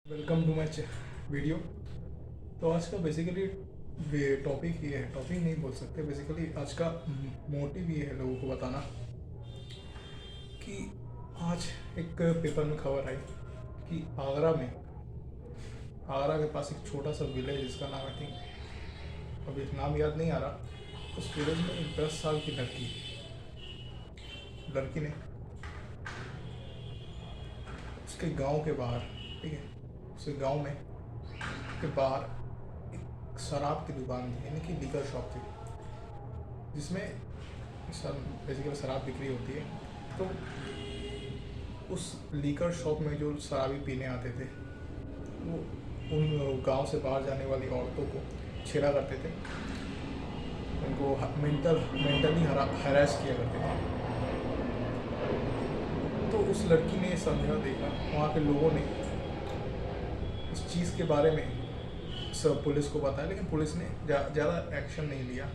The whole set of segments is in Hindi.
Welcome to my video. तो आज का बेसिकली टॉपिक ये है, टॉपिक नहीं बोल सकते, बेसिकली आज का मोटिव ये है लोगों को बताना कि आज एक पेपर में खबर आई कि आगरा के पास एक छोटा सा विलेज, जिसका नाम आई थिंक अभी नाम याद नहीं आ रहा, उस विलेज में एक 10 साल की लड़की ने उसके गांव के बाहर, ठीक है, उसके गांव में के बाहर एक शराब की दुकान थी, यानी कि लीकर शॉप थी, जिसमें बेसिकली शराब बिक्री होती है। तो उस लीकर शॉप में जो शराबी पीने आते थे वो उन गांव से बाहर जाने वाली औरतों को छेड़ा करते थे, उनको मेंटली हरास किया करते थे। तो उस लड़की ने समझा, देखा, वहाँ के लोगों ने इस चीज़ के बारे में सब पुलिस को बताया, लेकिन पुलिस ने ज़्यादा एक्शन नहीं लिया,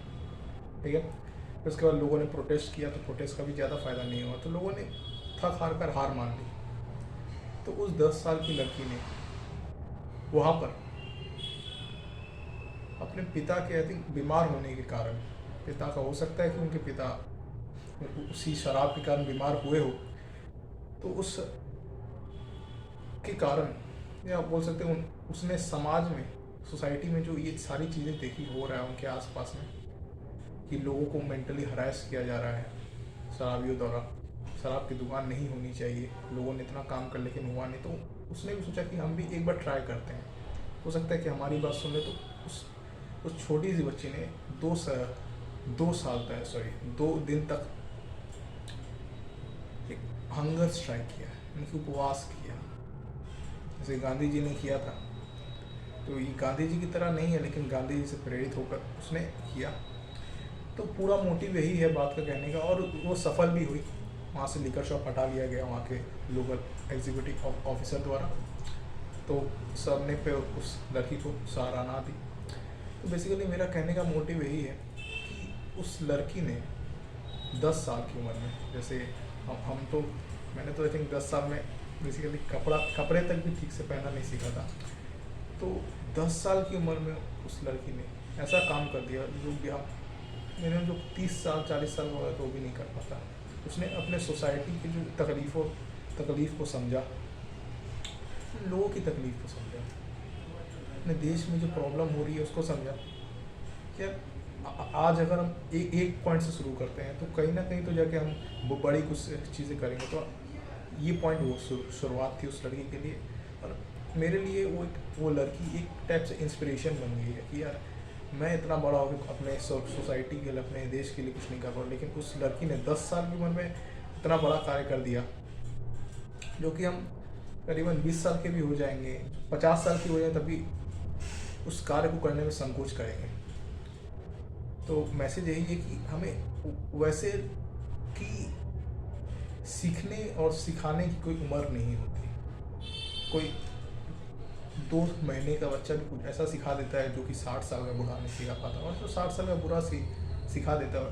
ठीक है। फिर उसके बाद लोगों ने प्रोटेस्ट किया, तो प्रोटेस्ट का भी ज़्यादा फ़ायदा नहीं हुआ, तो लोगों ने थक हार कर हार मान ली। तो उस 10 साल की लड़की ने वहाँ पर अपने पिता के आई थिंक बीमार होने के कारण, पिता का हो सकता है कि उनके पिता उसी शराब के कारण बीमार हुए हो, तो उस के कारण, या आप बोल सकते हैं उसने समाज में, सोसाइटी में जो ये सारी चीज़ें देखी हो रहा है उनके आसपास में, कि लोगों को मेंटली हरास किया जा रहा है शराबियों द्वारा, शराब की दुकान नहीं होनी चाहिए, लोगों ने इतना काम कर लेकिन हुआ नहीं, तो उसने भी सोचा कि हम भी एक बार ट्राई करते हैं, हो सकता है कि हमारी बात सुन ले। तो उस छोटी सी बच्ची ने 2 दिन तक एक हंगर स्ट्राइक किया, यानी कि उपवास किया, जैसे गांधी जी ने किया था। तो ये गांधी जी की तरह नहीं है, लेकिन गांधी जी से प्रेरित होकर उसने किया। तो पूरा मोटिव यही है बात का कहने का, और वो सफल भी हुई। वहाँ से लीकर शॉप हटा लिया गया वहाँ के लोकल एग्जीक्यूटिव ऑफिसर द्वारा। तो सब ने पे उस लड़की को सराहना दी। तो बेसिकली मेरा कहने का मोटिव यही है कि उस लड़की ने 10 साल की उम्र में, जैसे हम तो, मैंने तो आई थिंक 10 साल में बेसिकली कपड़े तक भी ठीक से पहनना नहीं सीखा था। तो 10 साल की उम्र में उस लड़की ने ऐसा काम कर दिया जो मेरे जो 30 साल 40 साल का होगा तो वो भी नहीं कर पाता। उसने अपने सोसाइटी की जो तकलीफ़ को समझा, लोगों की तकलीफ़ को समझा, अपने देश में जो प्रॉब्लम हो रही है उसको समझा। क्या आज अगर हम एक पॉइंट से शुरू करते हैं तो कहीं ना कहीं तो जाके हम बड़ी कुछ चीज़ें करेंगे। तो ये पॉइंट वो शुरुआत थी उस लड़की के लिए, और मेरे लिए वो लड़की एक टाइप से इंस्पिरेशन बन गई है कि यार मैं इतना बड़ा हो गया, अपने सोसाइटी के लिए, अपने देश के लिए कुछ नहीं कर पाऊँ, लेकिन उस लड़की ने 10 साल की उम्र में इतना बड़ा कार्य कर दिया, जो कि हम करीबन 20 साल के भी हो जाएंगे, 50 साल की हो जाए तभी उस कार्य को करने में संकोच करेंगे। तो मैसेज यही है कि हमें वैसे कि सीखने और सिखाने की कोई उम्र नहीं होती। कोई 2 महीने का बच्चा भी कुछ ऐसा सिखा देता है जो कि 60 साल का बूढ़ा नहीं सिखा पाता, और जो 60 साल का बूढ़ा सिखा देता है,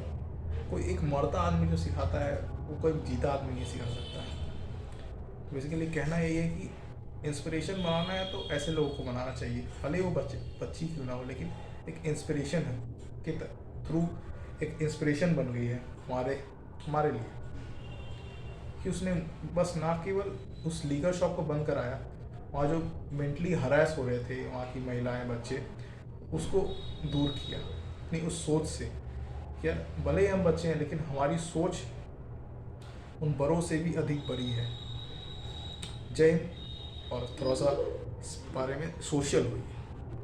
कोई एक मरता आदमी जो सिखाता है वो कोई जीता आदमी नहीं सिखा सकता है। बेसिकली कहना यही है कि इंस्पिरेशन बनाना है तो ऐसे लोगों को बनाना चाहिए, भले वो बच्ची क्यों ना हो, लेकिन एक इंस्पिरेशन है के थ्रू एक इंस्पिरेशन बन गई है हमारे लिए, कि उसने बस ना केवल उस लीगर शॉप को बंद कराया, वहाँ जो मेंटली हरास हो रहे थे वहाँ की महिलाएं, बच्चे, उसको दूर किया अपनी उस सोच से। क्या भले ही हम बच्चे हैं, लेकिन हमारी सोच उन बड़ों से भी अधिक बड़ी है। जय हिंद। और थोड़ा सा इस बारे में सोशल हुई।